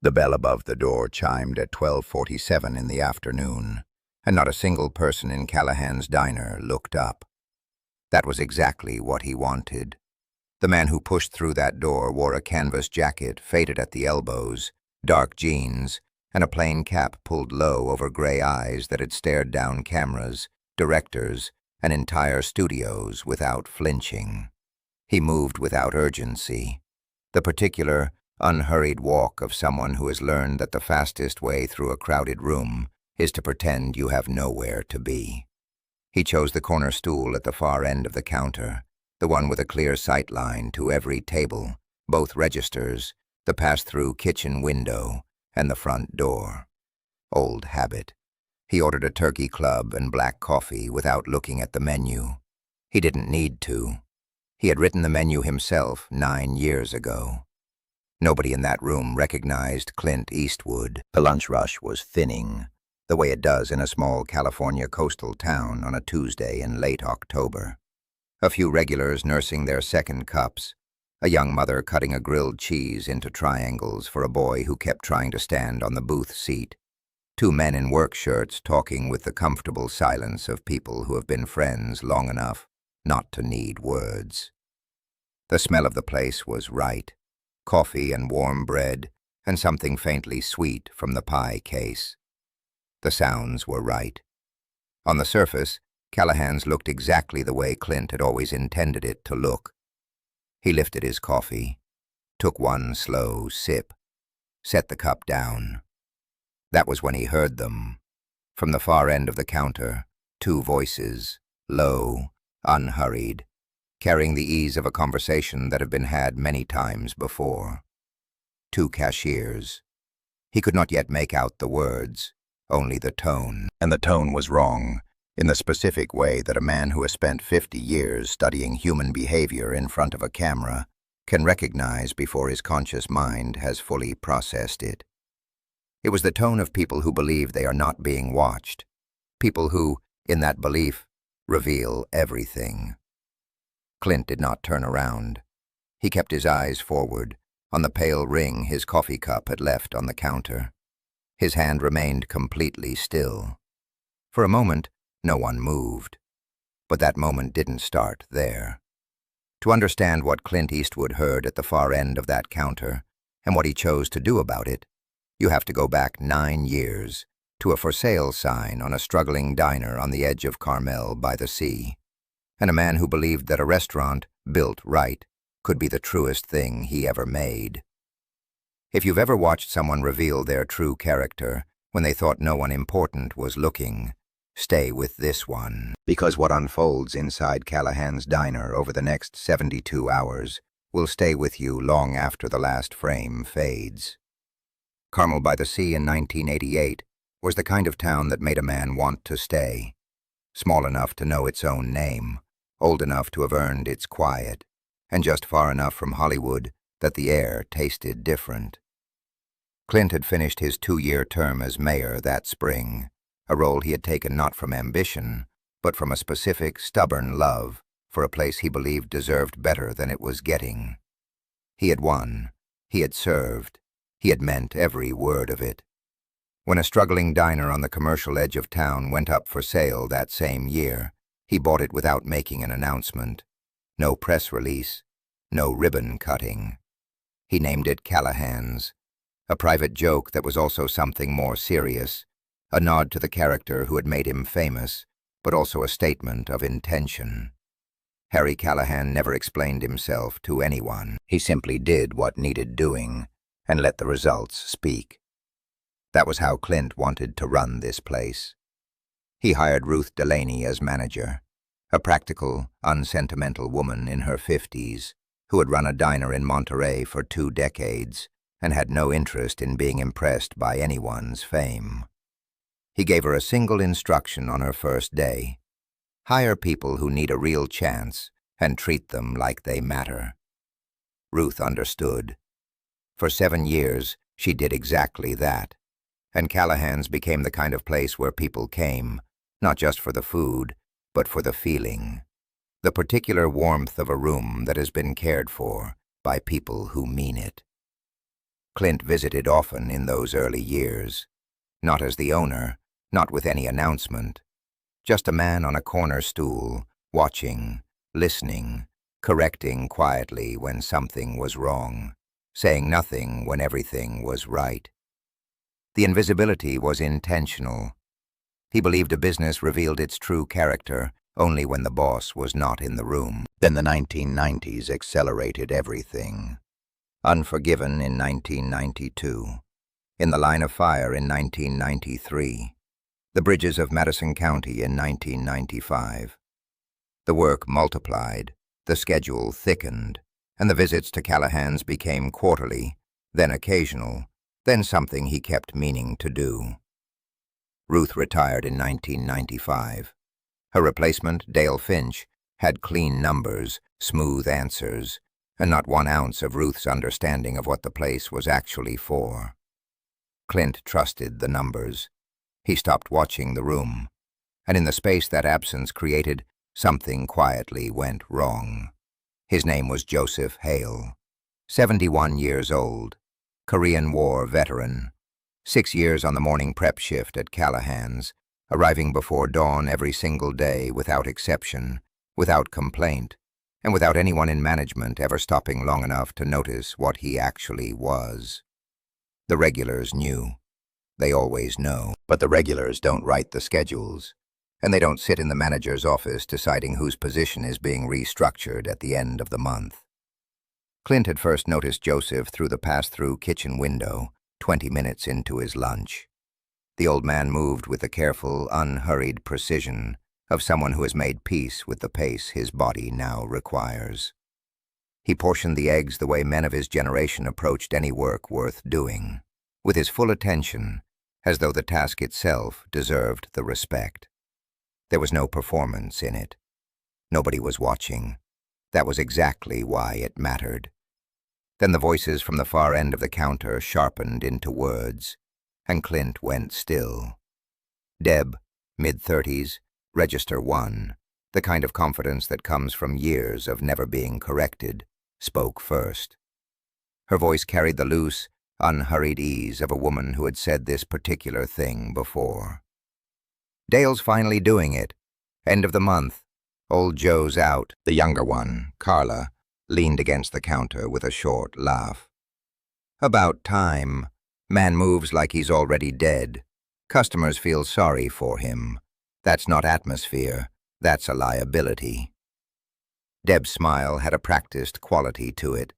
The bell above the door chimed at 12:47 in the afternoon, and not a single person in Callahan's diner looked up. That was exactly what he wanted. The man who pushed through that door wore a canvas jacket faded at the elbows, dark jeans, and a plain cap pulled low over gray eyes that had stared down cameras, directors, and entire studios without flinching. He moved without urgency, the particular, unhurried walk of someone who has learned that the fastest way through a crowded room is to pretend you have nowhere to be. He chose the corner stool at the far end of the counter, the one with a clear sight line to every table, both registers, the pass-through kitchen window, and the front door. Old habit. He ordered a turkey club and black coffee without looking at the menu. He didn't need to. He had written the menu himself 9 years ago. Nobody in that room recognized Clint Eastwood. The lunch rush was thinning, the way it does in a small California coastal town on a Tuesday in late October. A few regulars nursing their second cups, a young mother cutting a grilled cheese into triangles for a boy who kept trying to stand on the booth seat, 2 men in work shirts talking with the comfortable silence of people who have been friends long enough not to need words. The smell of the place was right. Coffee and warm bread, and something faintly sweet from the pie case. The sounds were right. On the surface, Callahan's looked exactly the way Clint had always intended it to look. He lifted his coffee, took one slow sip, set the cup down. That was when he heard them. From the far end of the counter, 2 voices, low, unhurried, carrying the ease of a conversation that had been had many times before. 2 cashiers. He could not yet make out the words, only the tone. And the tone was wrong, in the specific way that a man who has spent 50 years studying human behavior in front of a camera can recognize before his conscious mind has fully processed it. It was the tone of people who believe they are not being watched, people who, in that belief, reveal everything. Clint did not turn around. He kept his eyes forward, on the pale ring his coffee cup had left on the counter. His hand remained completely still. For a moment, no one moved. But that moment didn't start there. To understand what Clint Eastwood heard at the far end of that counter, and what he chose to do about it, you have to go back 9 years, to a for sale sign on a struggling diner on the edge of Carmel by the sea, and a man who believed that a restaurant, built right, could be the truest thing he ever made. If you've ever watched someone reveal their true character when they thought no one important was looking, stay with this one, because what unfolds inside Callahan's diner over the next 72 hours will stay with you long after the last frame fades. Carmel by the Sea in 1988 was the kind of town that made a man want to stay. Small enough to know its own name, old enough to have earned its quiet, and just far enough from Hollywood that the air tasted different. Clint had finished his 2-year term as mayor that spring, a role he had taken not from ambition, but from a specific, stubborn love for a place he believed deserved better than it was getting. He had won. He had served. He had meant every word of it. When a struggling diner on the commercial edge of town went up for sale that same year, he bought it without making an announcement. No press release, no ribbon cutting. He named it Callahan's, a private joke that was also something more serious, a nod to the character who had made him famous, but also a statement of intention. Harry Callahan never explained himself to anyone. He simply did what needed doing, and let the results speak. That was how Clint wanted to run this place. He hired Ruth Delaney as manager, a practical, unsentimental woman in her 50s who had run a diner in Monterey for 2 decades and had no interest in being impressed by anyone's fame. He gave her a single instruction on her first day: hire people who need a real chance and treat them like they matter. Ruth understood. For 7 years, she did exactly that, and Callahan's became the kind of place where people came, not just for the food, but for the feeling, the particular warmth of a room that has been cared for by people who mean it. Clint visited often in those early years, not as the owner, not with any announcement, just a man on a corner stool, watching, listening, correcting quietly when something was wrong, saying nothing when everything was right. The invisibility was intentional. He believed a business revealed its true character only when the boss was not in the room. Then the 1990s accelerated everything. Unforgiven in 1992. In the Line of Fire in 1993. The Bridges of Madison County in 1995. The work multiplied, the schedule thickened, and the visits to Callahan's became quarterly, then occasional, then something he kept meaning to do. Ruth retired in 1995. Her replacement, Dale Finch, had clean numbers, smooth answers, and not 1 ounce of Ruth's understanding of what the place was actually for. Clint trusted the numbers. He stopped watching the room, and in the space that absence created, something quietly went wrong. His name was Joseph Hale, 71 years old, Korean War veteran, 6 years on the morning prep shift at Callahan's, arriving before dawn every single day without exception, without complaint, and without anyone in management ever stopping long enough to notice what he actually was. The regulars knew. They always know. But the regulars don't write the schedules, and they don't sit in the manager's office deciding whose position is being restructured at the end of the month. Clint had first noticed Joseph through the pass-through kitchen window, 20 minutes into his lunch. The old man moved with the careful, unhurried precision of someone who has made peace with the pace his body now requires. He portioned the eggs the way men of his generation approached any work worth doing, with his full attention, as though the task itself deserved the respect. There was no performance in it. Nobody was watching. That was exactly why it mattered. Then the voices from the far end of the counter sharpened into words, and Clint went still. Deb, mid-30s, Register 1, the kind of confidence that comes from years of never being corrected, spoke first. Her voice carried the loose, unhurried ease of a woman who had said this particular thing before. Dale's finally doing it. End of the month. Old Joe's out. The younger one, Carla, leaned against the counter with a short laugh. About time. Man moves like he's already dead. Customers feel sorry for him. That's not atmosphere. That's a liability. Deb's smile had a practiced quality to it.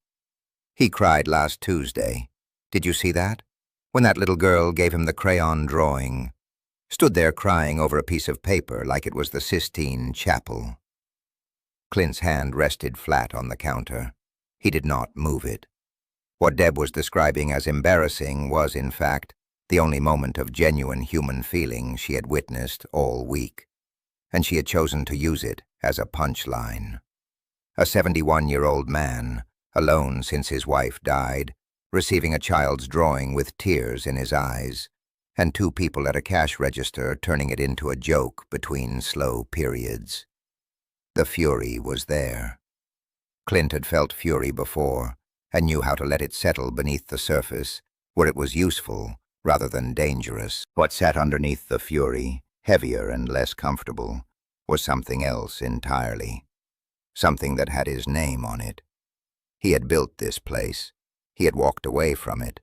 He cried last Tuesday. Did you see that? When that little girl gave him the crayon drawing. Stood there crying over a piece of paper like it was the Sistine Chapel. Clint's hand rested flat on the counter. He did not move it. What Deb was describing as embarrassing was, in fact, the only moment of genuine human feeling she had witnessed all week, and she had chosen to use it as a punchline. A 71-year-old man, alone since his wife died, receiving a child's drawing with tears in his eyes, and 2 people at a cash register turning it into a joke between slow periods. The fury was there. Clint had felt fury before, and knew how to let it settle beneath the surface, where it was useful rather than dangerous. What sat underneath the fury, heavier and less comfortable, was something else entirely. Something that had his name on it. He had built this place. He had walked away from it,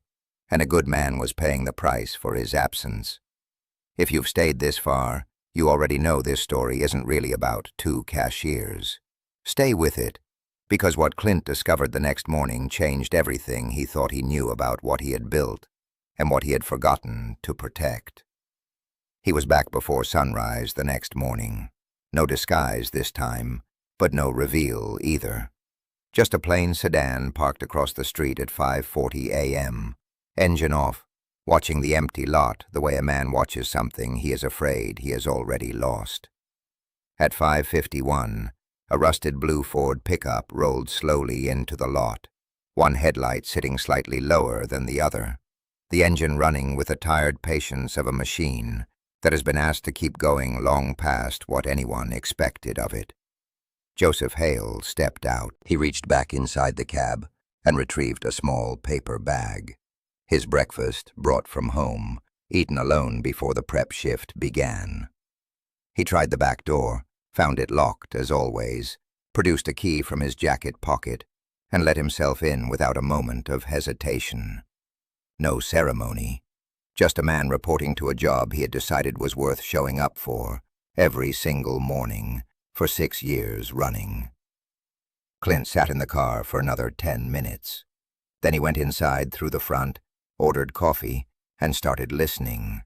and a good man was paying the price for his absence. If you've stayed this far, you already know this story isn't really about 2 cashiers. Stay with it, because what Clint discovered the next morning changed everything he thought he knew about what he had built and what he had forgotten to protect. He was back before sunrise the next morning. No disguise this time, but no reveal either. Just a plain sedan parked across the street at 5:40 a.m., engine off, watching the empty lot the way a man watches something he is afraid he has already lost. At 5:51, a rusted blue Ford pickup rolled slowly into the lot, one headlight sitting slightly lower than the other, the engine running with the tired patience of a machine that has been asked to keep going long past what anyone expected of it. Joseph Hale stepped out. He reached back inside the cab and retrieved a small paper bag. His breakfast, brought from home, eaten alone before the prep shift began. He tried the back door, found it locked as always, produced a key from his jacket pocket, and let himself in without a moment of hesitation. No ceremony, just a man reporting to a job he had decided was worth showing up for every single morning for 6 years running. Clint sat in the car for another 10 minutes. Then he went inside through the front, ordered coffee, and started listening.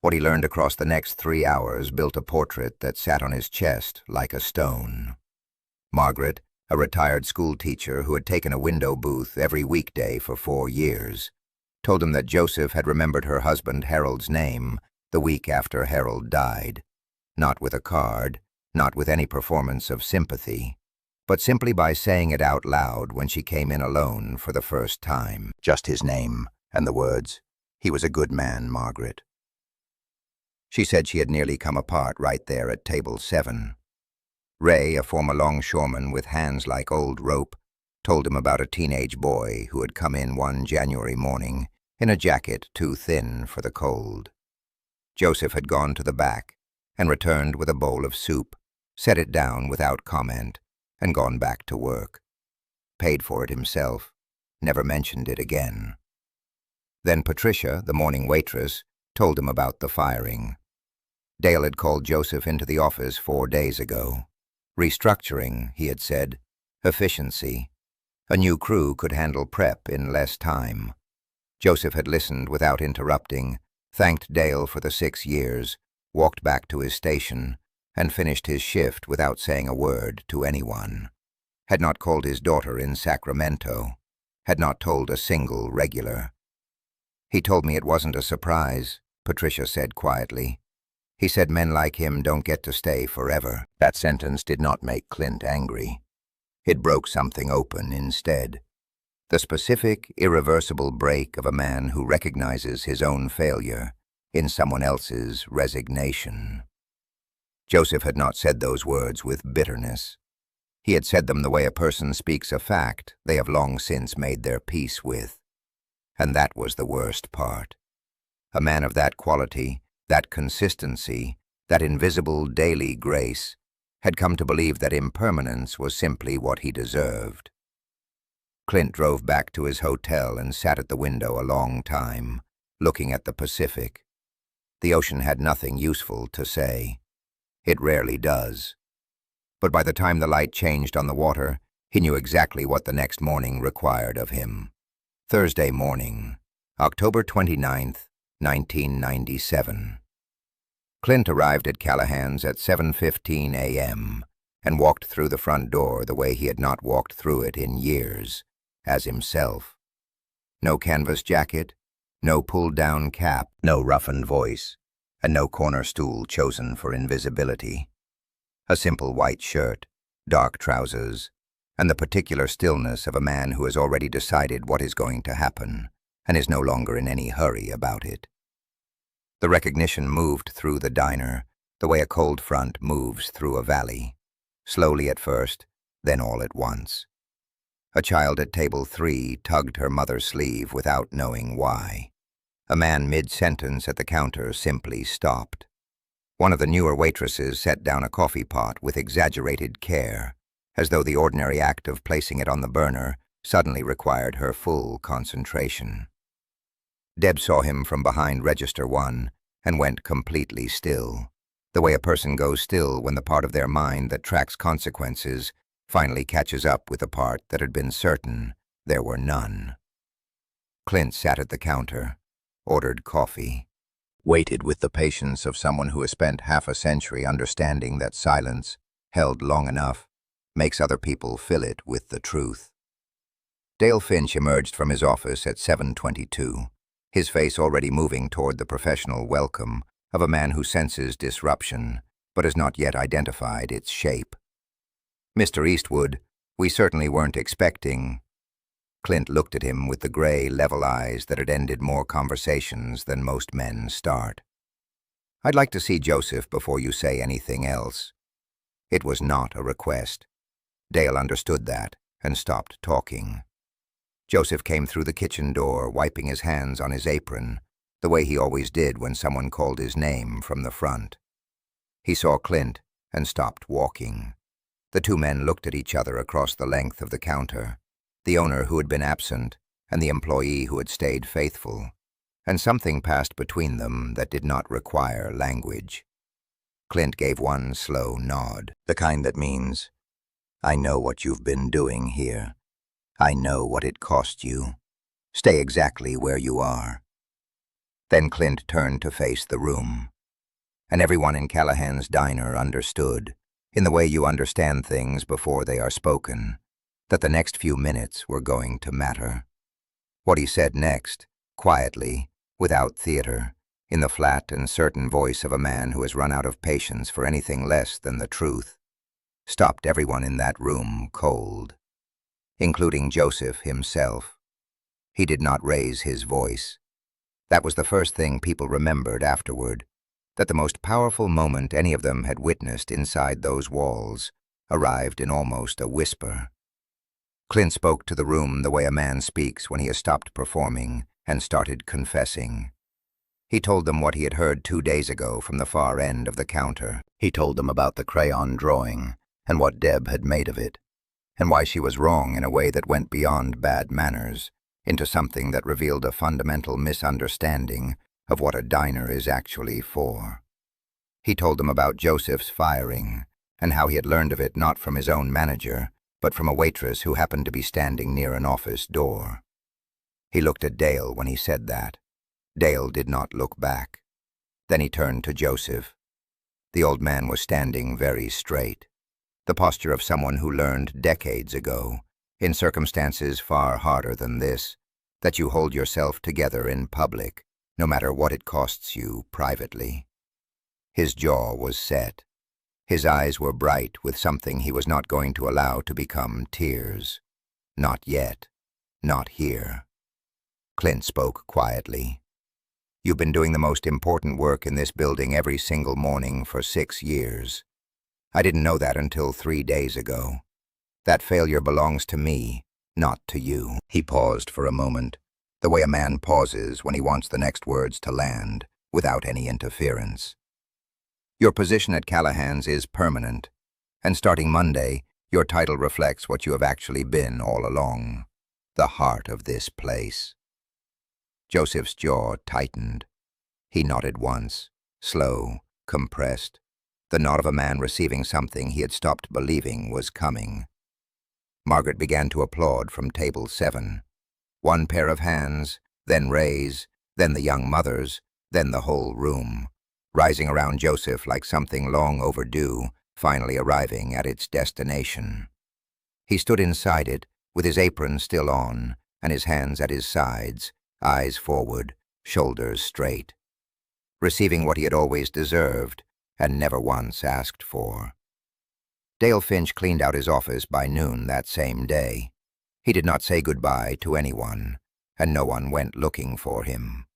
What he learned across the next 3 hours built a portrait that sat on his chest like a stone. Margaret, a retired school teacher who had taken a window booth every weekday for 4 years, told him that Joseph had remembered her husband Harold's name the week after Harold died, not with a card, not with any performance of sympathy, but simply by saying it out loud when she came in alone for the first time. Just his name and the words, "He was a good man, Margaret." She said she had nearly come apart right there at table 7. Ray, a former longshoreman with hands like old rope, told him about a teenage boy who had come in one January morning in a jacket too thin for the cold. Joseph had gone to the back and returned with a bowl of soup, set it down without comment, and gone back to work. Paid for it himself, never mentioned it again. Then Patricia, the morning waitress, told him about the firing. Dale had called Joseph into the office 4 days ago. Restructuring, he had said. Efficiency. A new crew could handle prep in less time. Joseph had listened without interrupting, thanked Dale for the 6 years, walked back to his station, and finished his shift without saying a word to anyone. Had not called his daughter in Sacramento. Had not told a single regular. "He told me it wasn't a surprise," Patricia said quietly. "He said men like him don't get to stay forever." That sentence did not make Clint angry. It broke something open instead. The specific, irreversible break of a man who recognizes his own failure in someone else's resignation. Joseph had not said those words with bitterness. He had said them the way a person speaks a fact they have long since made their peace with. And that was the worst part. A man of that quality, that consistency, that invisible daily grace, had come to believe that impermanence was simply what he deserved. Clint drove back to his hotel and sat at the window a long time, looking at the Pacific. The ocean had nothing useful to say. It rarely does. But by the time the light changed on the water, he knew exactly what the next morning required of him. Thursday morning, October 29th, 1997. Clint arrived at Callahan's at 7:15 a.m. and walked through the front door the way he had not walked through it in years, as himself. No canvas jacket, no pulled-down cap, no roughened voice, and no corner stool chosen for invisibility. A simple white shirt, dark trousers, and the particular stillness of a man who has already decided what is going to happen and is no longer in any hurry about it. The recognition moved through the diner the way a cold front moves through a valley, slowly at first, then all at once. A child at table 3 tugged her mother's sleeve without knowing why. A man mid-sentence at the counter simply stopped. One of the newer waitresses set down a coffee pot with exaggerated care, as though the ordinary act of placing it on the burner suddenly required her full concentration. Deb saw him from behind register 1 and went completely still, the way a person goes still when the part of their mind that tracks consequences finally catches up with the part that had been certain there were none. Clint sat at the counter, ordered coffee, waited with the patience of someone who has spent half a century understanding that silence, held long enough, makes other people fill it with the truth. Dale Finch emerged from his office at 7:22, his face already moving toward the professional welcome of a man who senses disruption, but has not yet identified its shape. "Mr. Eastwood, we certainly weren't expecting—" Clint looked at him with the gray, level eyes that had ended more conversations than most men start. "I'd like to see Joseph before you say anything else." It was not a request. Dale understood that and stopped talking. Joseph came through the kitchen door, wiping his hands on his apron, the way he always did when someone called his name from the front. He saw Clint and stopped walking. The two men looked at each other across the length of the counter, the owner who had been absent and the employee who had stayed faithful, and something passed between them that did not require language. Clint gave one slow nod, the kind that means, "I know what you've been doing here. I know what it cost you. Stay exactly where you are." Then Clint turned to face the room. And everyone in Callahan's diner understood, in the way you understand things before they are spoken, that the next few minutes were going to matter. What he said next, quietly, without theater, in the flat and certain voice of a man who has run out of patience for anything less than the truth, stopped everyone in that room cold, including Joseph himself. He did not raise his voice. That was the first thing people remembered afterward, that the most powerful moment any of them had witnessed inside those walls arrived in almost a whisper. Clint spoke to the room the way a man speaks when he has stopped performing and started confessing. He told them what he had heard 2 days ago from the far end of the counter. He told them about the crayon drawing and what Deb had made of it, and why she was wrong in a way that went beyond bad manners into something that revealed a fundamental misunderstanding of what a diner is actually for. He told them about Joseph's firing and how he had learned of it not from his own manager, but from a waitress who happened to be standing near an office door. He looked at Dale when he said that. Dale did not look back. Then he turned to Joseph. The old man was standing very straight, the posture of someone who learned decades ago, in circumstances far harder than this, that you hold yourself together in public, no matter what it costs you privately. His jaw was set. His eyes were bright with something he was not going to allow to become tears. Not yet. Not here. Clint spoke quietly. "You've been doing the most important work in this building every single morning for 6 years. I didn't know that until 3 days ago. That failure belongs to me, not to you." He paused for a moment, the way a man pauses when he wants the next words to land, without any interference. "Your position at Callahan's is permanent, and starting Monday, your title reflects what you have actually been all along, the heart of this place." Joseph's jaw tightened. He nodded once, slow, compressed, the nod of a man receiving something he had stopped believing was coming. Margaret began to applaud from table 7. One pair of hands, then Ray's, then the young mother's, then the whole room, rising around Joseph like something long overdue, finally arriving at its destination. He stood inside it, with his apron still on, and his hands at his sides, eyes forward, shoulders straight, receiving what he had always deserved and never once asked for. Dale Finch cleaned out his office by noon that same day. He did not say goodbye to anyone, and no one went looking for him.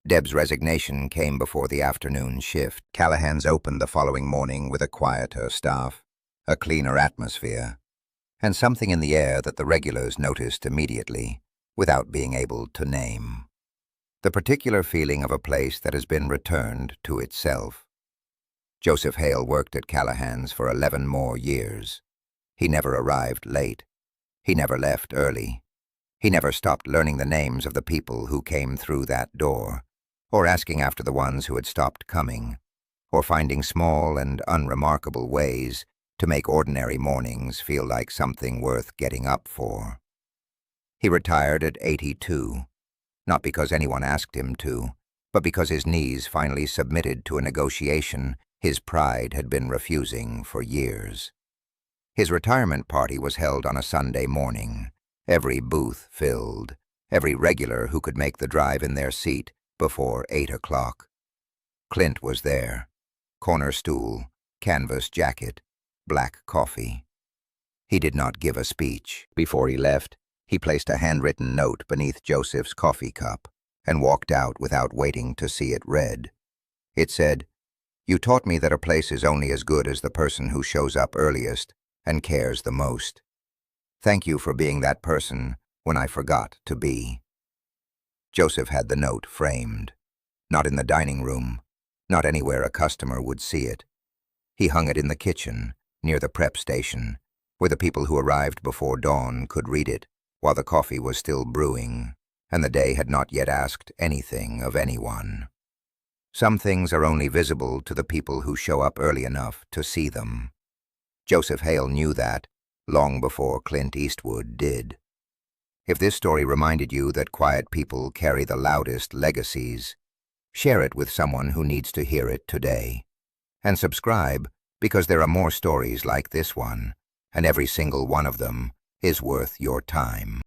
Deb's resignation came before the afternoon shift. Callahan's opened the following morning with a quieter staff, a cleaner atmosphere, and something in the air that the regulars noticed immediately, without being able to name. The particular feeling of a place that has been returned to itself. Joseph Hale worked at Callahan's for 11 more years. He never arrived late. He never left early. He never stopped learning the names of the people who came through that door, or asking after the ones who had stopped coming, or finding small and unremarkable ways to make ordinary mornings feel like something worth getting up for. He retired at 82, not because anyone asked him to, but because his knees finally submitted to a negotiation his pride had been refusing for years. His retirement party was held on a Sunday morning, every booth filled, every regular who could make the drive in their seat before 8 o'clock. Clint was there, corner stool, canvas jacket, black coffee. He did not give a speech. Before he left, he placed a handwritten note beneath Joseph's coffee cup and walked out without waiting to see it read. It said, "You taught me that a place is only as good as the person who shows up earliest and cares the most. Thank you for being that person when I forgot to be. Joseph had the note framed. Not in the dining room, not anywhere a customer would see it. He hung it in the kitchen, near the prep station, where the people who arrived before dawn could read it while the coffee was still brewing, and the day had not yet asked anything of anyone. Some things are only visible to the people who show up early enough to see them. Joseph Hale knew that long before Clint Eastwood did. If this story reminded you that quiet people carry the loudest legacies, share it with someone who needs to hear it today. And subscribe, because there are more stories like this one, and every single one of them is worth your time.